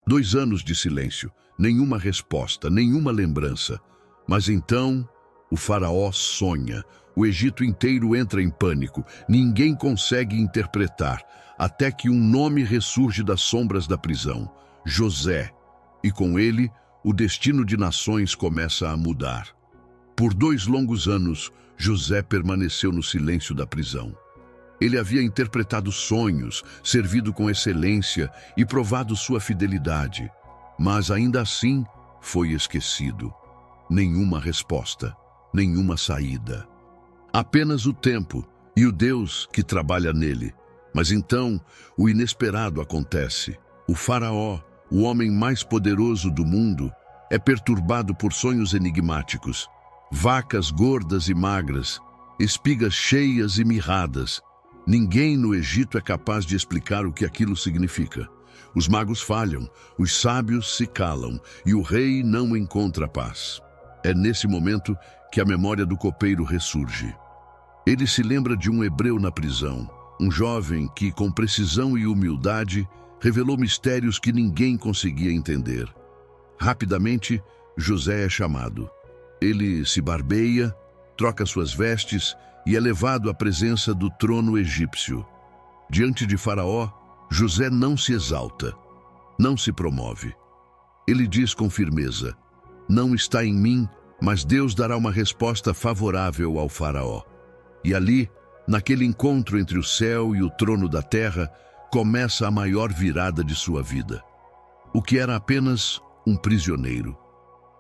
2 anos de silêncio, nenhuma resposta, nenhuma lembrança. Mas então, o faraó sonha. O Egito inteiro entra em pânico. Ninguém consegue interpretar, até que um nome ressurge das sombras da prisão: José. E com ele, o destino de nações começa a mudar. Por 2 longos anos, José permaneceu no silêncio da prisão. Ele havia interpretado sonhos, servido com excelência e provado sua fidelidade. Mas ainda assim, foi esquecido. Nenhuma resposta, nenhuma saída. Apenas o tempo e o Deus que trabalha nele. Mas então, o inesperado acontece. O faraó, o homem mais poderoso do mundo, é perturbado por sonhos enigmáticos. Vacas gordas e magras, espigas cheias e mirradas. Ninguém no Egito é capaz de explicar o que aquilo significa. Os magos falham, os sábios se calam e o rei não encontra paz. É nesse momento que a memória do copeiro ressurge. Ele se lembra de um hebreu na prisão, um jovem que, com precisão e humildade, revelou mistérios que ninguém conseguia entender. Rapidamente, José é chamado. Ele se barbeia, troca suas vestes e é levado à presença do trono egípcio. Diante de Faraó, José não se exalta, não se promove. Ele diz com firmeza: não está em mim, mas Deus dará uma resposta favorável ao Faraó. E ali, naquele encontro entre o céu e o trono da terra, começa a maior virada de sua vida. O que era apenas um prisioneiro,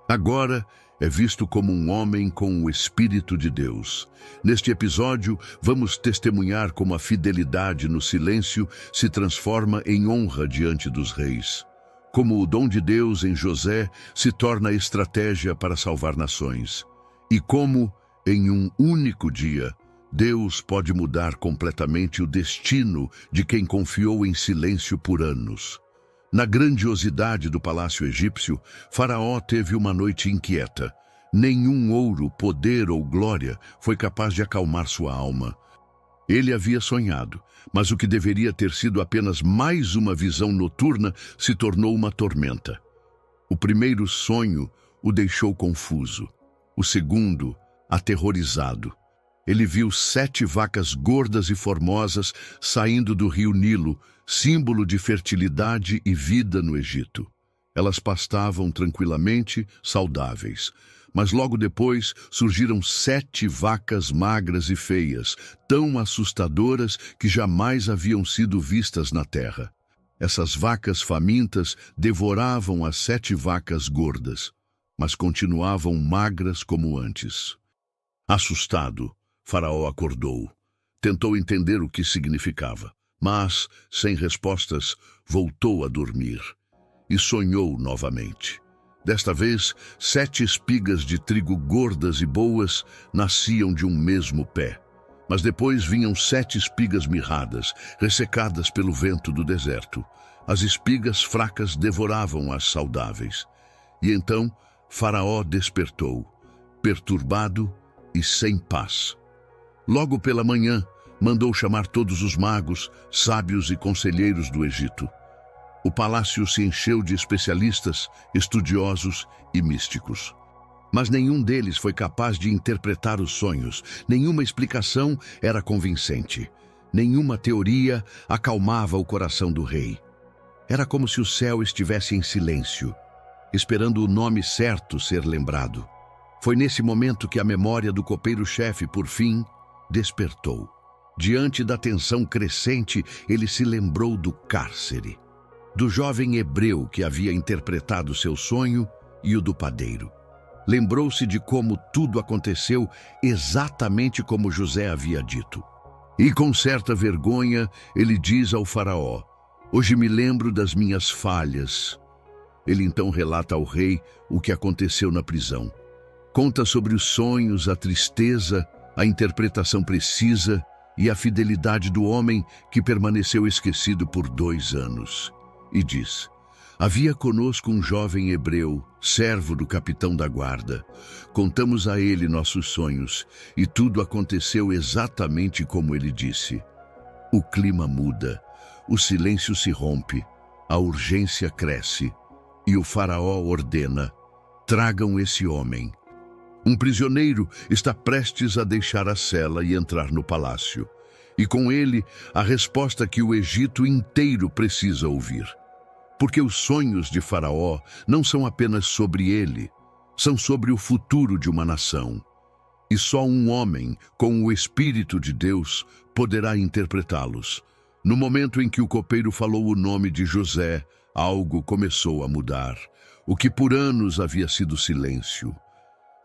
agora é visto como um homem com o Espírito de Deus. Neste episódio, vamos testemunhar como a fidelidade no silêncio se transforma em honra diante dos reis. Como o dom de Deus em José se torna estratégia para salvar nações. E como, em um único dia, Deus pode mudar completamente o destino de quem confiou em silêncio por anos. Na grandiosidade do palácio egípcio, Faraó teve uma noite inquieta. Nenhum ouro, poder ou glória foi capaz de acalmar sua alma. Ele havia sonhado, mas o que deveria ter sido apenas mais uma visão noturna se tornou uma tormenta. O primeiro sonho o deixou confuso. O segundo, aterrorizado. Ele viu 7 vacas gordas e formosas saindo do rio Nilo, símbolo de fertilidade e vida no Egito. Elas pastavam tranquilamente, saudáveis. Mas logo depois surgiram 7 vacas magras e feias, tão assustadoras que jamais haviam sido vistas na terra. Essas vacas famintas devoravam as 7 vacas gordas, mas continuavam magras como antes. Assustado, Faraó acordou. Tentou entender o que significava, mas, sem respostas, voltou a dormir. E sonhou novamente. Desta vez, 7 espigas de trigo gordas e boas nasciam de um mesmo pé. Mas depois vinham 7 espigas mirradas, ressecadas pelo vento do deserto. As espigas fracas devoravam as saudáveis. E então, Faraó despertou, perturbado e sem paz. Logo pela manhã, mandou chamar todos os magos, sábios e conselheiros do Egito. O palácio se encheu de especialistas, estudiosos e místicos. Mas nenhum deles foi capaz de interpretar os sonhos. Nenhuma explicação era convincente. Nenhuma teoria acalmava o coração do rei. Era como se o céu estivesse em silêncio, esperando o nome certo ser lembrado. Foi nesse momento que a memória do copeiro-chefe, por fim, despertou. Diante da tensão crescente, ele se lembrou do cárcere, do jovem hebreu que havia interpretado seu sonho e o do padeiro. Lembrou-se de como tudo aconteceu exatamente como José havia dito. E com certa vergonha, ele diz ao faraó: hoje me lembro das minhas falhas. Ele então relata ao rei o que aconteceu na prisão. Conta sobre os sonhos, a tristeza, a interpretação precisa e a fidelidade do homem que permaneceu esquecido por 2 anos. E diz: havia conosco um jovem hebreu, servo do capitão da guarda. Contamos a ele nossos sonhos e tudo aconteceu exatamente como ele disse. O clima muda, o silêncio se rompe. A urgência cresce e o faraó ordena: tragam esse homem. Um prisioneiro está prestes a deixar a cela e entrar no palácio. E com ele, a resposta que o Egito inteiro precisa ouvir. Porque os sonhos de Faraó não são apenas sobre ele, são sobre o futuro de uma nação. E só um homem, com o Espírito de Deus, poderá interpretá-los. No momento em que o copeiro falou o nome de José, algo começou a mudar. O que por anos havia sido silêncio,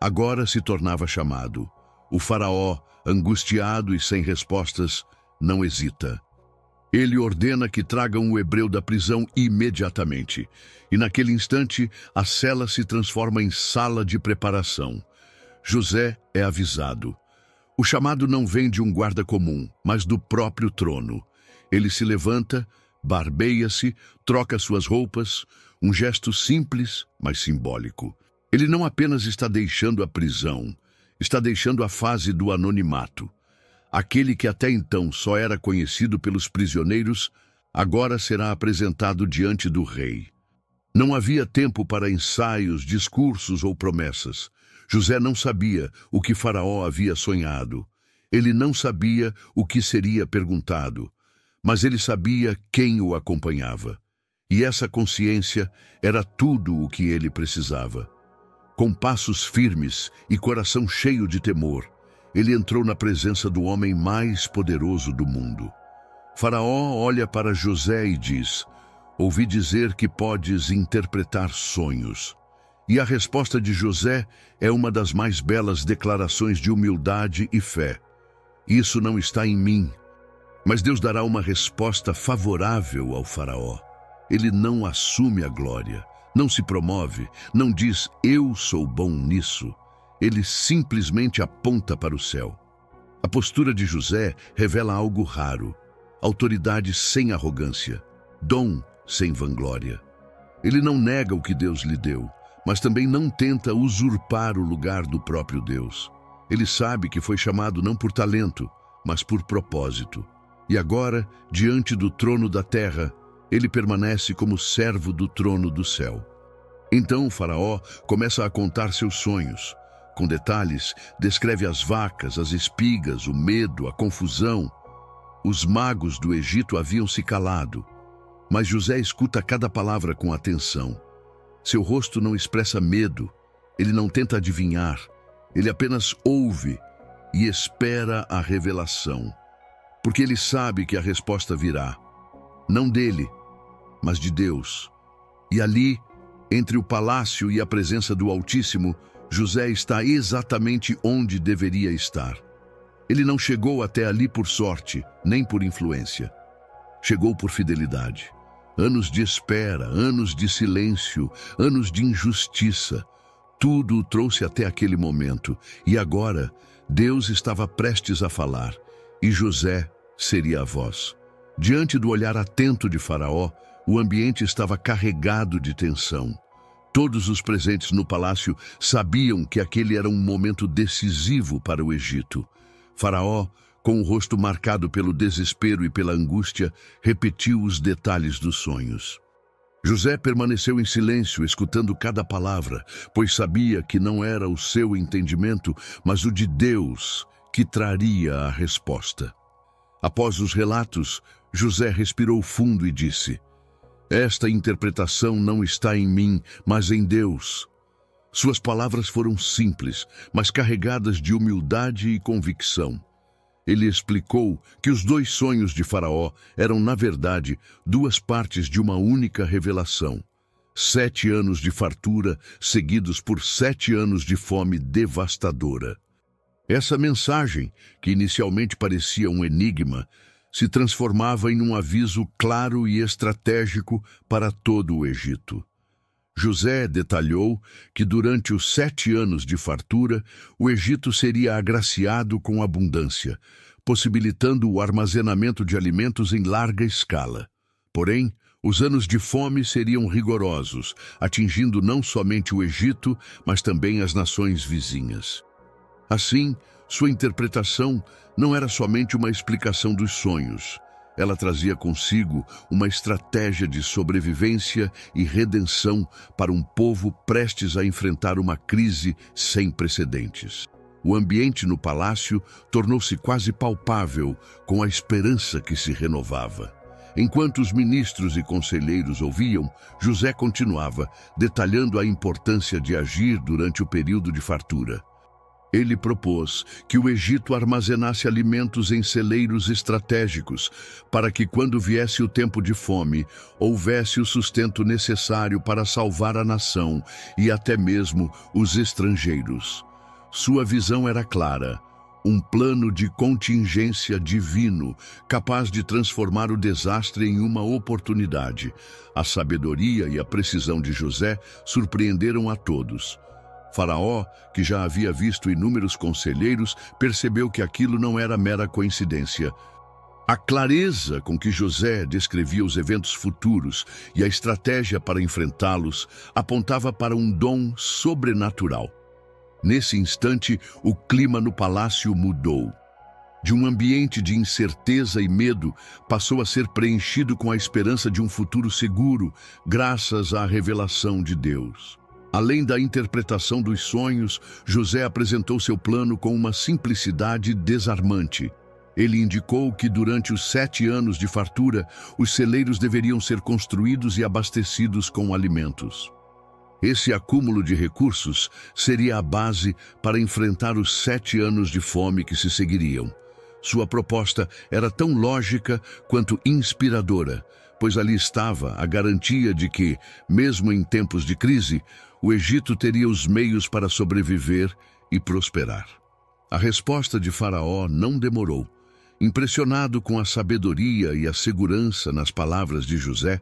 agora se tornava chamado. O faraó, angustiado e sem respostas, não hesita. Ele ordena que tragam o hebreu da prisão imediatamente. E naquele instante, a cela se transforma em sala de preparação. José é avisado. O chamado não vem de um guarda comum, mas do próprio trono. Ele se levanta, barbeia-se, troca suas roupas, um gesto simples, mas simbólico. Ele não apenas está deixando a prisão, está deixando a fase do anonimato. Aquele que até então só era conhecido pelos prisioneiros, agora será apresentado diante do rei. Não havia tempo para ensaios, discursos ou promessas. José não sabia o que Faraó havia sonhado. Ele não sabia o que seria perguntado, mas ele sabia quem o acompanhava. E essa consciência era tudo o que ele precisava. Com passos firmes e coração cheio de temor, ele entrou na presença do homem mais poderoso do mundo. Faraó olha para José e diz: ouvi dizer que podes interpretar sonhos. E a resposta de José é uma das mais belas declarações de humildade e fé. Isso não está em mim. Mas Deus dará uma resposta favorável ao faraó. Ele não assume a glória, não se promove, não diz eu sou bom nisso. Ele simplesmente aponta para o céu. A postura de José revela algo raro: autoridade sem arrogância, dom sem vanglória. Ele não nega o que Deus lhe deu, mas também não tenta usurpar o lugar do próprio Deus. Ele sabe que foi chamado não por talento, mas por propósito. E agora, diante do trono da terra, ele permanece como servo do trono do céu. Então o faraó começa a contar seus sonhos. Com detalhes, descreve as vacas, as espigas, o medo, a confusão. Os magos do Egito haviam se calado, mas José escuta cada palavra com atenção. Seu rosto não expressa medo, ele não tenta adivinhar, ele apenas ouve e espera a revelação. Porque ele sabe que a resposta virá, não dele, mas de Deus. E ali, entre o palácio e a presença do Altíssimo, José está exatamente onde deveria estar. Ele não chegou até ali por sorte, nem por influência. Chegou por fidelidade. Anos de espera, anos de silêncio, anos de injustiça. Tudo o trouxe até aquele momento. E agora, Deus estava prestes a falar. E José seria a voz. Diante do olhar atento de Faraó, o ambiente estava carregado de tensão. Todos os presentes no palácio sabiam que aquele era um momento decisivo para o Egito. Faraó, com o rosto marcado pelo desespero e pela angústia, repetiu os detalhes dos sonhos. José permaneceu em silêncio, escutando cada palavra, pois sabia que não era o seu entendimento, mas o de Deus, que traria a resposta. Após os relatos, José respirou fundo e disse: esta interpretação não está em mim, mas em Deus. Suas palavras foram simples, mas carregadas de humildade e convicção. Ele explicou que os dois sonhos de Faraó eram, na verdade, duas partes de uma única revelação. 7 anos de fartura, seguidos por 7 anos de fome devastadora. Essa mensagem, que inicialmente parecia um enigma, se transformava em um aviso claro e estratégico para todo o Egito. José detalhou que durante os 7 anos de fartura, o Egito seria agraciado com abundância, possibilitando o armazenamento de alimentos em larga escala. Porém, os anos de fome seriam rigorosos, atingindo não somente o Egito, mas também as nações vizinhas. Assim, sua interpretação não era somente uma explicação dos sonhos, Ela trazia consigo uma estratégia de sobrevivência e redenção para um povo prestes a enfrentar uma crise sem precedentes. O ambiente no palácio tornou-se quase palpável, com a esperança que se renovava. Enquanto os ministros e conselheiros ouviam, José continuava, detalhando a importância de agir durante o período de fartura. Ele propôs que o Egito armazenasse alimentos em celeiros estratégicos, para que, quando viesse o tempo de fome, houvesse o sustento necessário para salvar a nação e até mesmo os estrangeiros. Sua visão era clara: um plano de contingência divino, capaz de transformar o desastre em uma oportunidade. A sabedoria e a precisão de José surpreenderam a todos. Faraó, que já havia visto inúmeros conselheiros, percebeu que aquilo não era mera coincidência. A clareza com que José descrevia os eventos futuros e a estratégia para enfrentá-los apontava para um dom sobrenatural. Nesse instante, o clima no palácio mudou. De um ambiente de incerteza e medo, passou a ser preenchido com a esperança de um futuro seguro, graças à revelação de Deus. Além da interpretação dos sonhos, José apresentou seu plano com uma simplicidade desarmante. Ele indicou que durante os 7 anos de fartura, os celeiros deveriam ser construídos e abastecidos com alimentos. Esse acúmulo de recursos seria a base para enfrentar os 7 anos de fome que se seguiriam. Sua proposta era tão lógica quanto inspiradora, pois ali estava a garantia de que, mesmo em tempos de crise, o Egito teria os meios para sobreviver e prosperar. A resposta de Faraó não demorou. Impressionado com a sabedoria e a segurança nas palavras de José,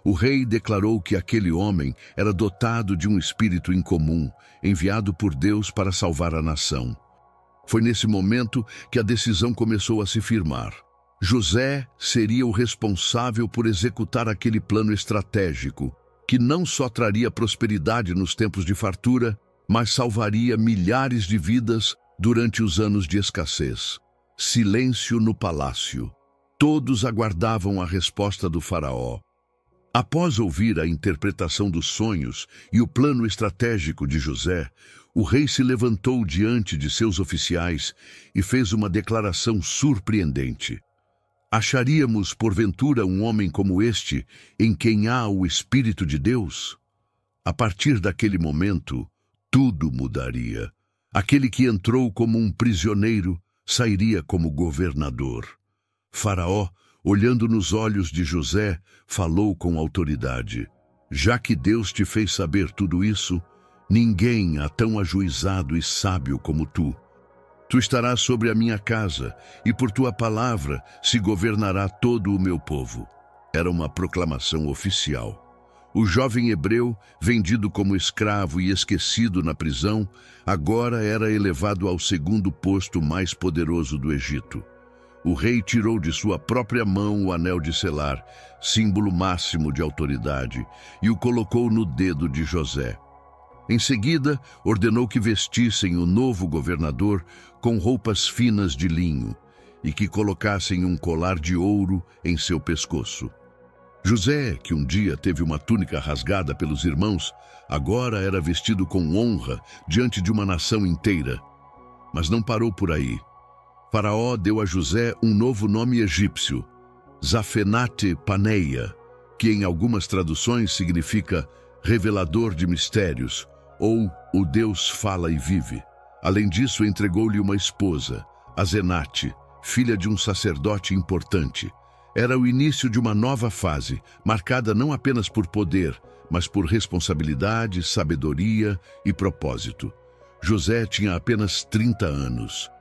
o rei declarou que aquele homem era dotado de um espírito incomum, enviado por Deus para salvar a nação. Foi nesse momento que a decisão começou a se firmar. José seria o responsável por executar aquele plano estratégico, que não só traria prosperidade nos tempos de fartura, mas salvaria milhares de vidas durante os anos de escassez. Silêncio no palácio. Todos aguardavam a resposta do faraó. Após ouvir a interpretação dos sonhos e o plano estratégico de José, o rei se levantou diante de seus oficiais e fez uma declaração surpreendente. Acharíamos, porventura, um homem como este, em quem há o Espírito de Deus? A partir daquele momento, tudo mudaria. Aquele que entrou como um prisioneiro, sairia como governador. Faraó, olhando nos olhos de José, falou com autoridade. Já que Deus te fez saber tudo isso, ninguém há tão ajuizado e sábio como tu. Tu estarás sobre a minha casa, e por tua palavra se governará todo o meu povo. Era uma proclamação oficial. O jovem hebreu, vendido como escravo e esquecido na prisão, agora era elevado ao segundo posto mais poderoso do Egito. O rei tirou de sua própria mão o anel de selar, símbolo máximo de autoridade, e o colocou no dedo de José. Em seguida, ordenou que vestissem o novo governador com roupas finas de linho e que colocassem um colar de ouro em seu pescoço. José, que um dia teve uma túnica rasgada pelos irmãos, agora era vestido com honra diante de uma nação inteira. Mas não parou por aí. Faraó deu a José um novo nome egípcio, Zafenate-Paneia, que em algumas traduções significa revelador de mistérios, ou o Deus fala e vive. Além disso, entregou-lhe uma esposa, Azenate, filha de um sacerdote importante. Era o início de uma nova fase, marcada não apenas por poder, mas por responsabilidade, sabedoria e propósito. José tinha apenas 30 anos.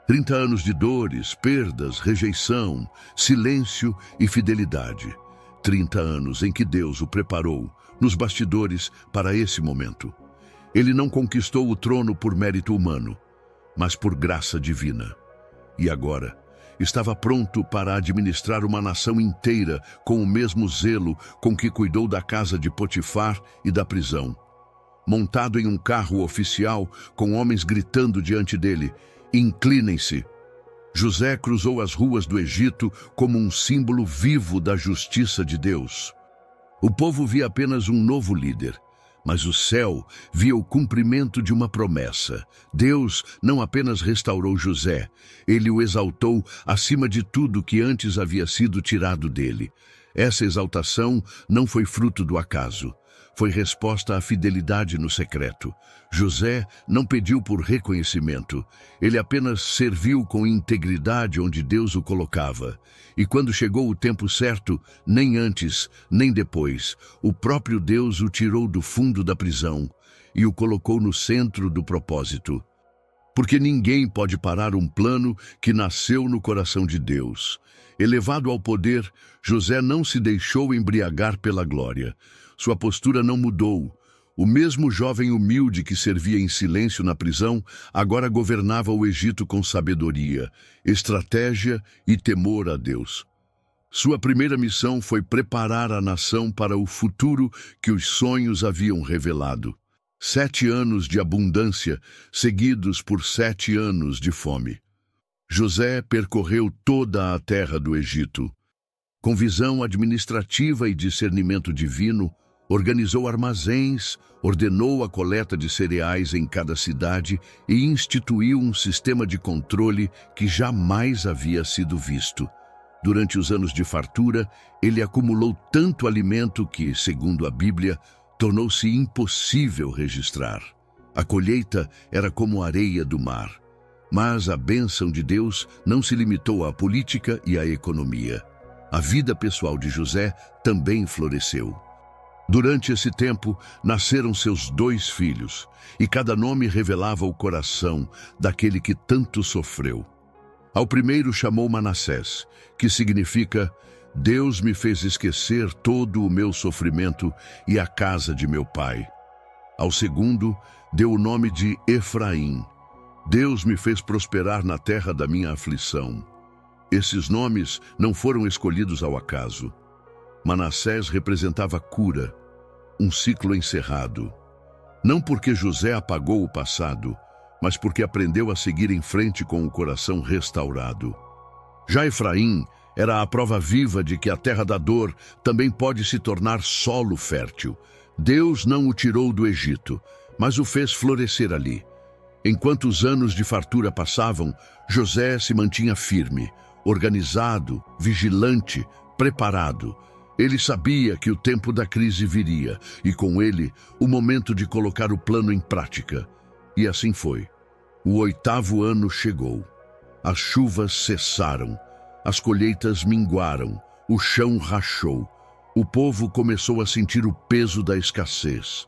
30 anos de dores, perdas, rejeição, silêncio e fidelidade. 30 anos em que Deus o preparou, nos bastidores, para esse momento. Ele não conquistou o trono por mérito humano, mas por graça divina. E agora, estava pronto para administrar uma nação inteira com o mesmo zelo com que cuidou da casa de Potifar e da prisão. Montado em um carro oficial, com homens gritando diante dele, "Inclinem-se!", José cruzou as ruas do Egito como um símbolo vivo da justiça de Deus. O povo via apenas um novo líder, mas o céu via o cumprimento de uma promessa. Deus não apenas restaurou José, ele o exaltou acima de tudo que antes havia sido tirado dele. Essa exaltação não foi fruto do acaso. Foi resposta à fidelidade no secreto. José não pediu por reconhecimento. Ele apenas serviu com integridade onde Deus o colocava. E quando chegou o tempo certo, nem antes, nem depois, o próprio Deus o tirou do fundo da prisão e o colocou no centro do propósito. Porque ninguém pode parar um plano que nasceu no coração de Deus. Elevado ao poder, José não se deixou embriagar pela glória. Sua postura não mudou. O mesmo jovem humilde que servia em silêncio na prisão, agora governava o Egito com sabedoria, estratégia e temor a Deus. Sua primeira missão foi preparar a nação para o futuro que os sonhos haviam revelado. 7 anos de abundância, seguidos por 7 anos de fome. José percorreu toda a terra do Egito. Com visão administrativa e discernimento divino, organizou armazéns, ordenou a coleta de cereais em cada cidade e instituiu um sistema de controle que jamais havia sido visto. Durante os anos de fartura, ele acumulou tanto alimento que, segundo a Bíblia, tornou-se impossível registrar. A colheita era como a areia do mar. Mas a bênção de Deus não se limitou à política e à economia. A vida pessoal de José também floresceu. Durante esse tempo, nasceram seus 2 filhos, e cada nome revelava o coração daquele que tanto sofreu. Ao primeiro chamou Manassés, que significa Deus me fez esquecer todo o meu sofrimento e a casa de meu pai. Ao segundo, deu o nome de Efraim. Deus me fez prosperar na terra da minha aflição. Esses nomes não foram escolhidos ao acaso. Manassés representava cura, um ciclo encerrado. Não porque José apagou o passado, mas porque aprendeu a seguir em frente com o coração restaurado. Já Efraim era a prova viva de que a terra da dor também pode se tornar solo fértil. Deus não o tirou do Egito, mas o fez florescer ali. Enquanto os anos de fartura passavam, José se mantinha firme, organizado, vigilante, preparado. Ele sabia que o tempo da crise viria, e com ele, o momento de colocar o plano em prática. E assim foi. O 8º ano chegou. As chuvas cessaram, as colheitas minguaram, o chão rachou. O povo começou a sentir o peso da escassez.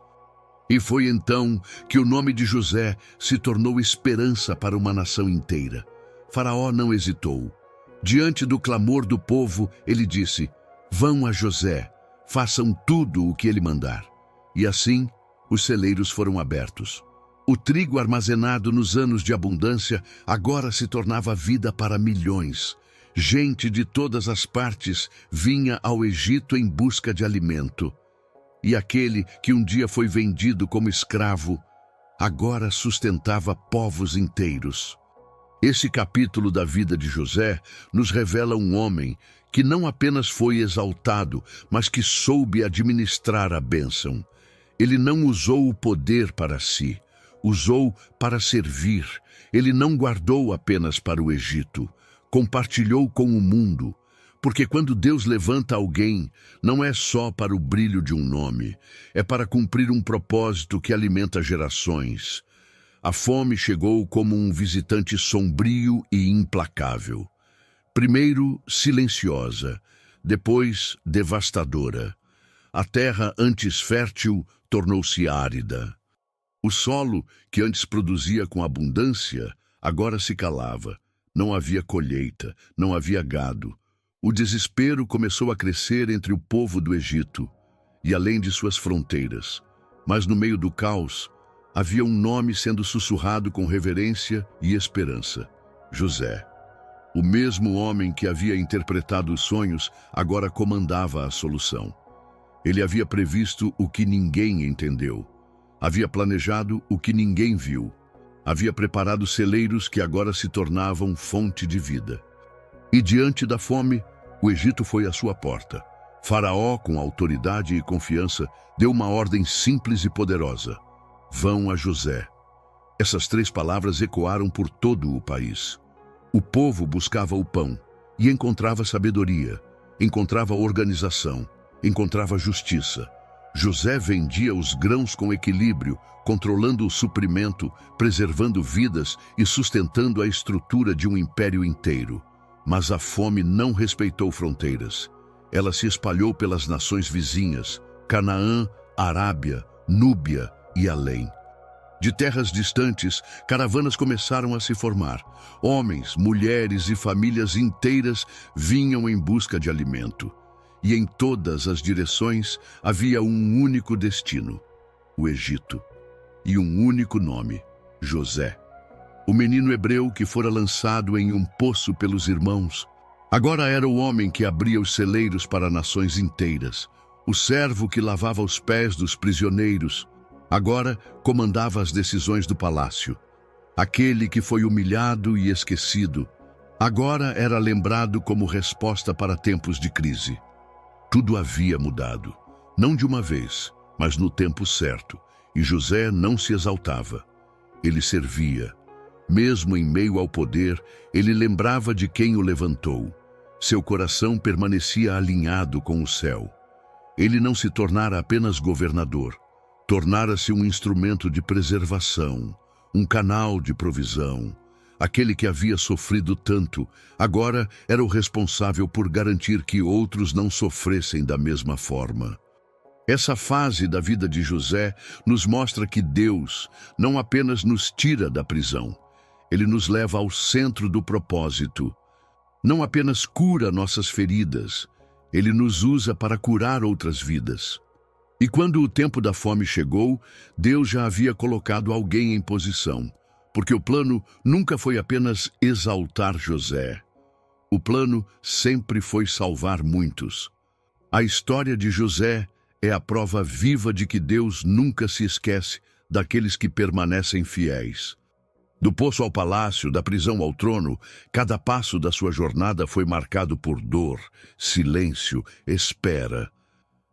E foi então que o nome de José se tornou esperança para uma nação inteira. Faraó não hesitou. Diante do clamor do povo, ele disse: vão a José, façam tudo o que ele mandar. E assim, os celeiros foram abertos. O trigo armazenado nos anos de abundância agora se tornava vida para milhões. Gente de todas as partes vinha ao Egito em busca de alimento. E aquele que um dia foi vendido como escravo, agora sustentava povos inteiros. Esse capítulo da vida de José nos revela um homem que não apenas foi exaltado, mas que soube administrar a bênção. Ele não usou o poder para si, usou para servir. Ele não guardou apenas para o Egito, compartilhou com o mundo. Porque quando Deus levanta alguém, não é só para o brilho de um nome, é para cumprir um propósito que alimenta gerações. A fome chegou como um visitante sombrio e implacável. Primeiro, silenciosa, depois devastadora. A terra, antes fértil, tornou-se árida. O solo, que antes produzia com abundância, agora se calava. Não havia colheita, não havia gado. O desespero começou a crescer entre o povo do Egito e além de suas fronteiras. Mas no meio do caos, havia um nome sendo sussurrado com reverência e esperança: José. O mesmo homem que havia interpretado os sonhos agora comandava a solução. Ele havia previsto o que ninguém entendeu. Havia planejado o que ninguém viu. Havia preparado celeiros que agora se tornavam fonte de vida. E diante da fome, o Egito foi à sua porta. Faraó, com autoridade e confiança, deu uma ordem simples e poderosa: vão a José. Essas 3 palavras ecoaram por todo o país. O povo buscava o pão e encontrava sabedoria, encontrava organização, encontrava justiça. José vendia os grãos com equilíbrio, controlando o suprimento, preservando vidas e sustentando a estrutura de um império inteiro. Mas a fome não respeitou fronteiras. Ela se espalhou pelas nações vizinhas, Canaã, Arábia, Núbia e além. De terras distantes, caravanas começaram a se formar. Homens, mulheres e famílias inteiras vinham em busca de alimento. E em todas as direções havia um único destino: o Egito. E um único nome: José. O menino hebreu que fora lançado em um poço pelos irmãos, agora era o homem que abria os celeiros para nações inteiras. O servo que lavava os pés dos prisioneiros, agora comandava as decisões do palácio. Aquele que foi humilhado e esquecido, agora era lembrado como resposta para tempos de crise. Tudo havia mudado, não de uma vez, mas no tempo certo, e José não se exaltava. Ele servia. Mesmo em meio ao poder, ele lembrava de quem o levantou. Seu coração permanecia alinhado com o céu. Ele não se tornara apenas governador, tornara-se um instrumento de preservação, um canal de provisão. Aquele que havia sofrido tanto, agora era o responsável por garantir que outros não sofressem da mesma forma. Essa fase da vida de José nos mostra que Deus não apenas nos tira da prisão, Ele nos leva ao centro do propósito. Não apenas cura nossas feridas, Ele nos usa para curar outras vidas. E quando o tempo da fome chegou, Deus já havia colocado alguém em posição. Porque o plano nunca foi apenas exaltar José. O plano sempre foi salvar muitos. A história de José é a prova viva de que Deus nunca se esquece daqueles que permanecem fiéis. Do poço ao palácio, da prisão ao trono, cada passo da sua jornada foi marcado por dor, silêncio, espera,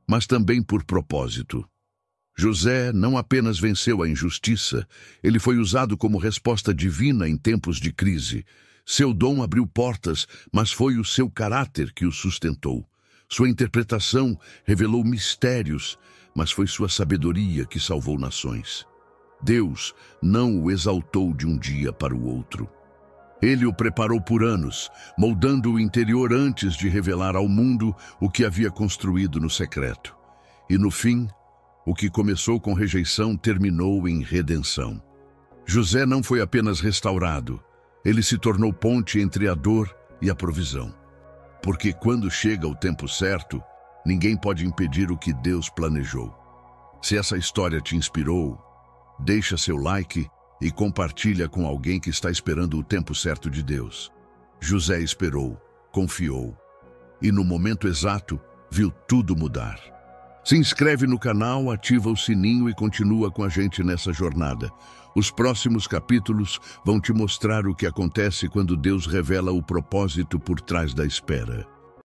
mas também por propósito. José não apenas venceu a injustiça, ele foi usado como resposta divina em tempos de crise. Seu dom abriu portas, mas foi o seu caráter que o sustentou. Sua interpretação revelou mistérios, mas foi sua sabedoria que salvou nações. Deus não o exaltou de um dia para o outro. Ele o preparou por anos, moldando o interior antes de revelar ao mundo o que havia construído no secreto. E no fim, o que começou com rejeição terminou em redenção. José não foi apenas restaurado, ele se tornou ponte entre a dor e a provisão. Porque quando chega o tempo certo, ninguém pode impedir o que Deus planejou. Se essa história te inspirou, deixa seu like e compartilha com alguém que está esperando o tempo certo de Deus. José esperou, confiou, e no momento exato, viu tudo mudar. Se inscreve no canal, ativa o sininho e continua com a gente nessa jornada. Os próximos capítulos vão te mostrar o que acontece quando Deus revela o propósito por trás da espera.